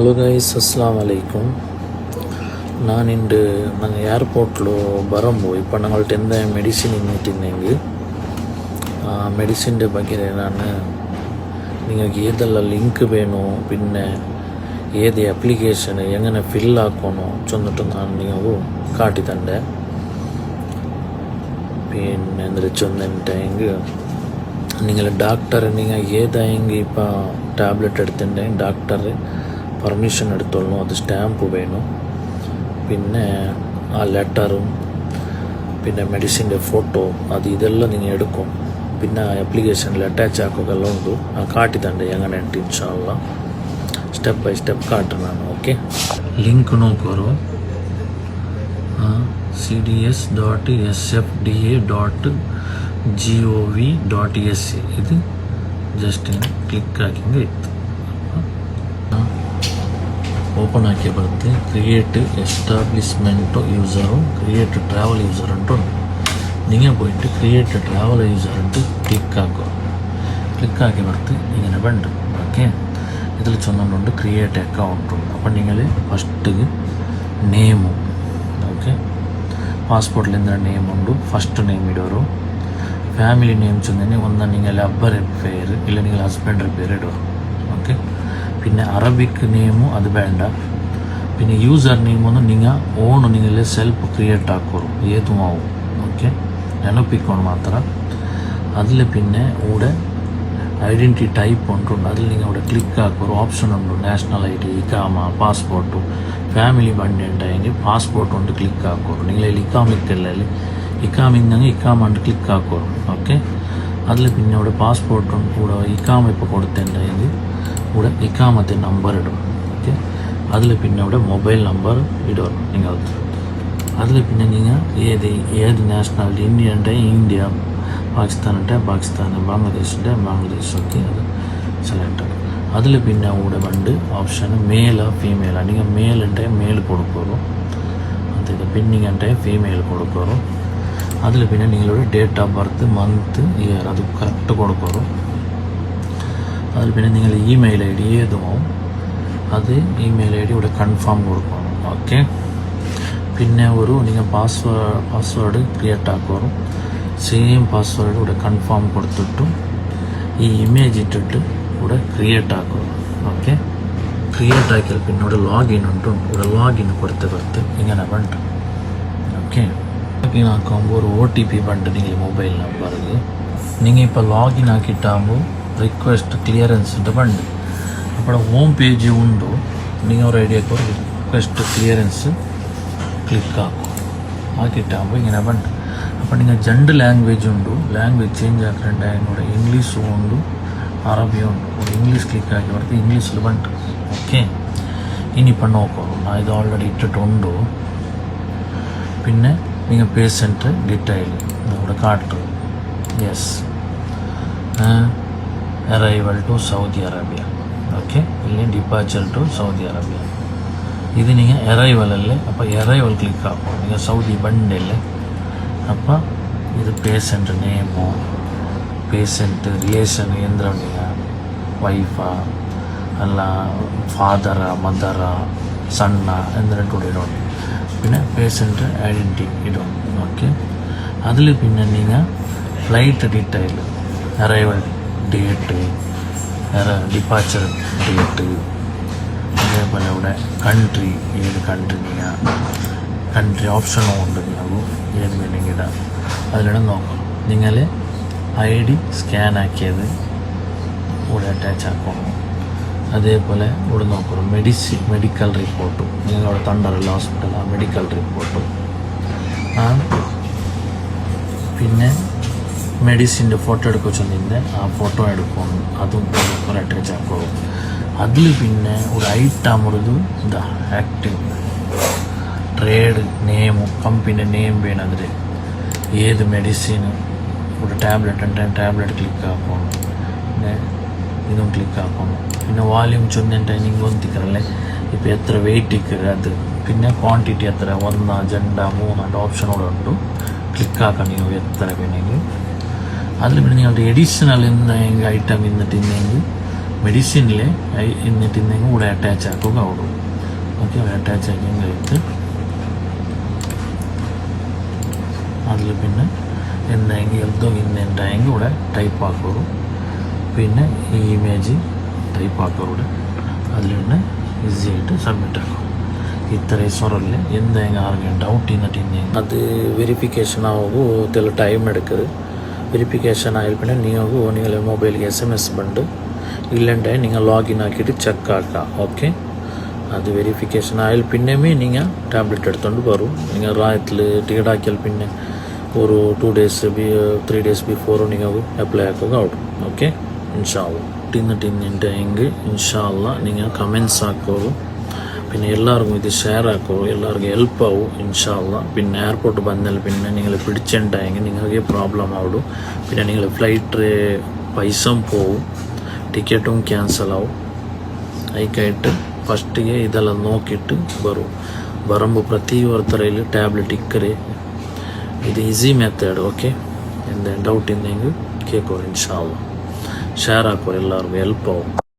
Hello guys అస్సలాము అలైకుం. நாங்கள் ஏர்போர்ட்டில் வரும்போது இப்போ நாங்கள்ட்ட எந்த மெடிசின் இன்னிட்டிருந்தேங்க ಮೆಡಿಸಿನ್ ಬಗ್ಗೆ ನಾನು ನಿಮಗೆ ಏದೆಲ್ಲ ಲಿಂಕ್ ವೇಣು പിന്നെ ഏത് അപ്ലിക്കേഷൻ എങ്ങനെ ഫില്ലാക്കണോ ചെന്നിട്ട് ನಾನು ನೀವು കാട്ടിത്തണ്ടേ. പിന്നെ എന്നിട്ട് ചെന്നിട്ടെങ്കിൽ നിങ്ങൾ ഡാക്ടർ നിങ്ങൾ ഏതായെങ്കിൽ ഇപ്പോൾ ടാബ്ലറ്റ് എടുത്തിട്ടുണ്ടെങ്കിൽ ഡാക്ടർ പെർമിഷൻ എടുത്തോളൂ. അത് സ്റ്റാമ്പ് വേണം. പിന്നെ ആ ലെറ്ററും പിന്നെ മെഡിസിൻ്റെ ഫോട്ടോ അത് ഇതെല്ലാം നിങ്ങൾ എടുക്കും. പിന്നെ അപ്ലിക്കേഷനിൽ അറ്റാച്ച് ആക്കുകയെല്ലാം ഉണ്ട്. ആ കാട്ടിത്തണ്ട് എങ്ങനെ ഉണ്ട് ഇൻഷാല്ലാ സ്റ്റെപ്പ് ബൈ സ്റ്റെപ്പ് കാട്ടണം. ഓക്കെ, ലിങ്ക് നോക്കൂ cds.sfda.gov.sa ഇത് ജസ്റ്റ് ക്ലിക്ക് ആക്കിയെങ്കിൽ ഇತ್ತು ಓಪನ್ ಆಗಿ ಬರುತ್ತೆ. Create establishment user create travel user ಅಂಟು നിങ്ങൾ പോയിട്ട് ക്രിയേറ്റ് ട്രാവൽ യൂസർ ഇട്ട് ക്ലിക്ക് ആക്കി ബർത്ത് ഇങ്ങനെ വേണ്ട. ഓക്കെ, ഇതിൽ ചെന്നുകൊണ്ട് ക്രിയേറ്റ് അക്കൗണ്ട് ഉണ്ട്. അപ്പം നിങ്ങൾ ഫസ്റ്റ് നെയിമും ഓക്കെ പാസ്പോർട്ടിൽ എന്താ നെയിമുണ്ട് ഫസ്റ്റ് നെയിം ഇടുവരും. ഫാമിലി നെയിം ചെന്നതിന് ഒന്ന് നിങ്ങൾ അബ്ബറെ പേര് ഇല്ല നിങ്ങൾ ഹസ്ബൻഡിൻ്റെ പേര് ഇടുക. ഓക്കെ, പിന്നെ അറബിക് നെയിമും അത് വേണ്ട. പിന്നെ യൂസർ നെയിമൊന്നും നിങ്ങൾ ഓൺ നിങ്ങൾ സെൽഫ് ക്രിയേറ്റ് ആക്കോളും ഏതും ആവും. ഓക്കെ, ನೆನಪಿಕೊಂಡು ಮಾತ್ರ. അതിൽ പിന്നെ ഇവിടെ ഐഡൻറ്റിറ്റി ടൈപ്പ് ഉണ്ട്. അതിൽ നിങ്ങൾ ഇവിടെ ക്ലിക്ക് ആക്കുക. ഓപ്ഷൻ ഉണ്ട് നാഷണൽ ID, ഇക്കാമ, പാസ്പോർട്ടു. ഫാമിലി വണ്ടി ഉണ്ടായെങ്കിൽ പാസ്പോർട്ട് കൊണ്ട് ക്ലിക്ക് ആക്കുക. നിങ്ങൾ ഇക്കാമിക്കല്ലേ ഇക്കാമിന്നെങ്കിൽ ഇക്കാമ കൊണ്ട് ക്ലിക്ക് ആക്കുക. ഓക്കെ, അതിൽ പിന്നെ ഇവിടെ പാസ്പോർട്ടും ഇവിടെ ഇക്കാമ ഇപ്പോൾ കൊടുത്തിട്ടുണ്ടെങ്കിൽ ഇവിടെ ഇക്കാമത്തെ നമ്പർ ഇടും. ഓക്കെ, അതിൽ പിന്നെ ഇവിടെ മൊബൈൽ നമ്പർ ഇടും നിങ്ങൾ. അതിൽ പിന്നെ നിങ്ങൾ ഏത് നാഷണാലിറ്റി ഇന്ത്യ ഉണ്ടെങ്കിൽ ഇന്ത്യ, പാകിസ്ഥാൻ ഉണ്ടെങ്കിൽ പാകിസ്ഥാൻ, ബാംഗ്ലാദേശ് ഉണ്ടെങ്കിൽ ബാംഗ്ലാദേശ്. ഓക്കെ, അത് സെലക്ട് ആകും. അതിൽ പിന്നെ ഇവിടെ ഉണ്ട് ഓപ്ഷൻ മേലാ ഫീമെയിലാ. നിങ്ങൾ മേൽ ഉണ്ടെങ്കിൽ മേൽ കൊടുക്കുള്ളൂ. അതായത് പെണ്ണിങ് ഉണ്ടെങ്കിൽ ഫീമെയിൽ കൊടുക്കുള്ളൂ. അതിൽ പിന്നെ നിങ്ങളുടെ date of birth month year അത് കറക്റ്റ് കൊടുക്കുള്ളൂ. അതിൽ പിന്നെ നിങ്ങൾ ഇമെയിൽ ID ഏതുമോ അത് ഇമെയിൽ ID ഇവിടെ കൺഫേം കൊടുക്കണം. ഓക്കെ, പിന്നെ ഒരു നിങ്ങൾ പാസ്വേഡ് ക്രിയേറ്റ് ആക്കണം. സെയിം പാസ്വേഡ് ഇവിടെ കൺഫേം കൊടുത്തിട്ടും ഈ ഇമേജ് ഇട്ടിട്ട് ഇവിടെ ക്രിയേറ്റ് ആക്കണം. ഓക്കെ, ക്രിയേറ്റ് ആക്കിയാൽ പിന്നെ ഇവിടെ ലോഗിൻ ഉണ്ട്. ഇവിടെ ലോഗിൻ കൊടുത്ത് ഇങ്ങനെ വേണ്ട. ഓക്കെ, ലോഗിൻ ആക്കുമ്പോൾ ഒരു OTP വേണ്ട നിങ്ങൾ മൊബൈൽ നമ്പറിൽ. നിങ്ങൾ ഇപ്പോൾ ലോഗിൻ ആക്കിയിട്ടാകുമ്പോൾ റിക്വസ്റ്റ് ക്ലിയറൻസ് ഉണ്ട് വേണ്ട. അപ്പോൾ ഹോം പേജ് ഉണ്ടോ നിങ്ങൾ റെഡിയാക്കുക. റിക്വസ്റ്റ് ക്ലിയറൻസ് ക്ലിക്ക് ആക്കും. ആക്കിയിട്ടാകുമ്പോൾ ഇങ്ങനെ വേണ്ട. അപ്പോൾ നിങ്ങൾ 2 ലാംഗ്വേജ് ഉണ്ട്. ലാംഗ്വേജ് ചേഞ്ച് ആക്കിയിട്ട് എന്നോട് ഇംഗ്ലീഷും ഉണ്ട് അറബിയും ഉണ്ട്. ഒരു ഇംഗ്ലീഷ് ക്ലിക്ക് ആക്കി അവർക്ക് ഇംഗ്ലീഷിൽ വേണ്ട. ഓക്കെ, ഇനിയിപ്പോൾ നോക്കണം. ഞാൻ ഇത് ഓൾറെഡി ഇട്ടിട്ടുണ്ടോ. പിന്നെ നിങ്ങൾ പേഷ്യൻ്റ് ഡീറ്റെയിൽ ഇവിടെ കാട്ടും. Yes, arrival to Saudi Arabia. Okay, ഇല്ലെങ്കിൽ ഡിപ്പാച്ചർ ടു സൗദി അറേബ്യ. ഇത് നിങ്ങൾ അറൈവലല്ലേ. അപ്പോൾ അറൈവൽ ക്ലിക്ക് ആക്കും. നിങ്ങൾ സൗദി ബണ്ടല്ലേ. അപ്പോൾ ഇത് പേഷ്യൻ്റ് നെയിമോ പേഷ്യൻ്റ് റിലേഷൻ എന്തെങ്കിലും നിങ്ങൾ വൈഫാ അല്ല ഫാദറാ മദറാ സണ്ണ എന്തെങ്കിലും കൂടെ ഇടും. പിന്നെ പേഷ്യൻ്റ് ഐഡൻറ്റിറ്റി ഇടും. ഓക്കെ, അതിൽ പിന്നെ നിങ്ങൾ flight detail arrival date departure date അതേപോലെ ഇവിടെ കൺട്രി ഏത് കൺട്രി നിങ്ങൾ കൺട്രി ഓപ്ഷനും ഉണ്ട്. നിങ്ങൾക്ക് ഏത് വേണമെങ്കിൽ ഇടാം. അതിലിടെ നോക്കണം. നിങ്ങൾ ID സ്കാൻ ആക്കിയത് ഇവിടെ അറ്റാച്ച് ആക്കണം. അതേപോലെ ഇവിടെ നോക്കണം മെഡിക്കൽ റിപ്പോർട്ടും നിങ്ങൾ അവിടെ തണ്ടറല്ല ഹോസ്പിറ്റൽ ആ മെഡിക്കൽ റിപ്പോർട്ടും പിന്നെ മെഡിസിൻ്റെ ഫോട്ടോ എടുക്കുക ചെന്നിൻ്റെ ആ ഫോട്ടോ എടുക്കണം. അതും കുറേ അറ്റാച്ച് ആക്കണം. അതിൽ പിന്നെ ഒരു ഐറ്റം ഉള്ളത് എന്താ ആക്റ്റീവ് ട്രേഡ് നെയിമും കമ്പനി നെയിം വേണം. അതിൽ ഏത് മെഡിസിന് ഇവിടെ ടാബ്ലറ്റ് ഉണ്ടെങ്കിൽ ടാബ്ലറ്റ് ക്ലിക്ക് ആക്കണം. പിന്നെ ഇതും ക്ലിക്ക് ആക്കണം. പിന്നെ വാല്യൂം ചൊന്നിട്ട് നിങ്ങൾ ഒന്നിക്കറല്ലേ ഇപ്പോൾ എത്ര വെയിറ്റ് ഇക്കറ് അത് പിന്നെ ക്വാണ്ടിറ്റി എത്ര 1, 2, 3 ഓപ്ഷനോടെ ഉണ്ട്. ക്ലിക്ക് ആക്കണം നിങ്ങൾ എത്ര വേണമെങ്കിൽ. അതിൽ പിന്നെ നിങ്ങളുടെ എഡീഷണൽ എന്തെങ്കിലും ഐറ്റം ഇന്നിട്ടുണ്ടെങ്കിൽ ಮೆಡಿಸಿನ್ಲೆ ಇನ್ನಿಟ್ಟಿಂದಂಗೆ ಕೂಡ ಅಟ್ಯಾಚ್ ಹಾಕೋಕೆ ಅವರು ಓಕೆ അറ്റാച്ച് ആക്കിയും കഴിഞ്ഞിട്ട് അതിൽ പിന്നെ എന്തെങ്കിലും എൽതോ ഇന്നുണ്ടായെങ്കിൽ ഇവിടെ ടൈപ്പ് ആക്കോളൂ പിന്നെ ഈ ഇമേജ് ടൈപ്പ് ആക്കോളൂ അതിൽ തന്നെ ഈസി ആയിട്ട് സബ്മിറ്റ് ആക്കും ഇത്രയും സ്വറല്ല എന്തെങ്കിലും ആർക്കും ഡൗട്ട് ഇന്നിട്ട് അത് വെരിഫിക്കേഷൻ ആകുമ്പോൾ ചില ടൈം എടുക്കരുത് വെരിഫിക്കേഷൻ ആയാൽ പിന്നെ നിങ്ങളുടെ മൊബൈലിಗೆ SMS ಬಂದು ഇല്ലണ്ടേ നിങ്ങൾ ലോഗിൻ ആക്കിയിട്ട് ചെക്ക് ആക്കാം ഓക്കെ അത് വെരിഫിക്കേഷൻ ആയാൽ പിന്നെയും നിങ്ങൾ ടാബ്ലറ്റ് എടുത്തുകൊണ്ട് വരും നിങ്ങൾ റായത്തിൽ ടിക്കറ്റ് ആക്കിയാൽ പിന്നെ ഒരു 2 days 3 days ബിഫോർ നിങ്ങൾ അപ്ലൈ ആക്കുക ഔട്ടും ഓക്കെ ഇൻഷാല്ലാ ഇന്നിട്ടുണ്ടെങ്കിൽ ഇൻഷാല്ലാ നിങ്ങൾ കമൻസ് ആക്കോളൂ പിന്നെ എല്ലാവർക്കും ഇത് ഷെയർ ആക്കോളൂ എല്ലാവർക്കും ഹെൽപ്പ് ആവും ഇൻഷാല്ലാ പിന്നെ എയർപോർട്ട് വന്നാൽ പിന്നെ നിങ്ങൾ പിടിച്ചിട്ടുണ്ടെങ്കിൽ നിങ്ങൾക്ക് പ്രോബ്ലം ആവും പിന്നെ നിങ്ങൾ ഫ്ലൈറ്റ് പൈസ പോവും ടിക്കറ്റും ക്യാൻസൽ ആവും ಅದಕ್ಕಾയിട്ട് ಫಸ್ಟಿಗೆ ಇದೆಲ್ಲ ನೋಕಿಟ್ಟು ಬರುമ്പോൾ ಪ್ರತಿ ಒತ್ತರಲ್ಲಿ ಟ್ಯಾಬ್ಲೆಟ್ ಇಕ್ಕರೆ ಇದು ಈಸಿ ಮೆಥಡ್ ಓಕೆ ಎಂದ ಡೌಟ್ ಇಂದಂಗೆ ಕೇಳ್ಕೊ ಇನ್ಶಾಲ್ಲ ಶೇರ್ ಹಾಕೋ ಎಲ್ಲರಿಗೂ ಹೆಲ್ಪ್ ಆகும்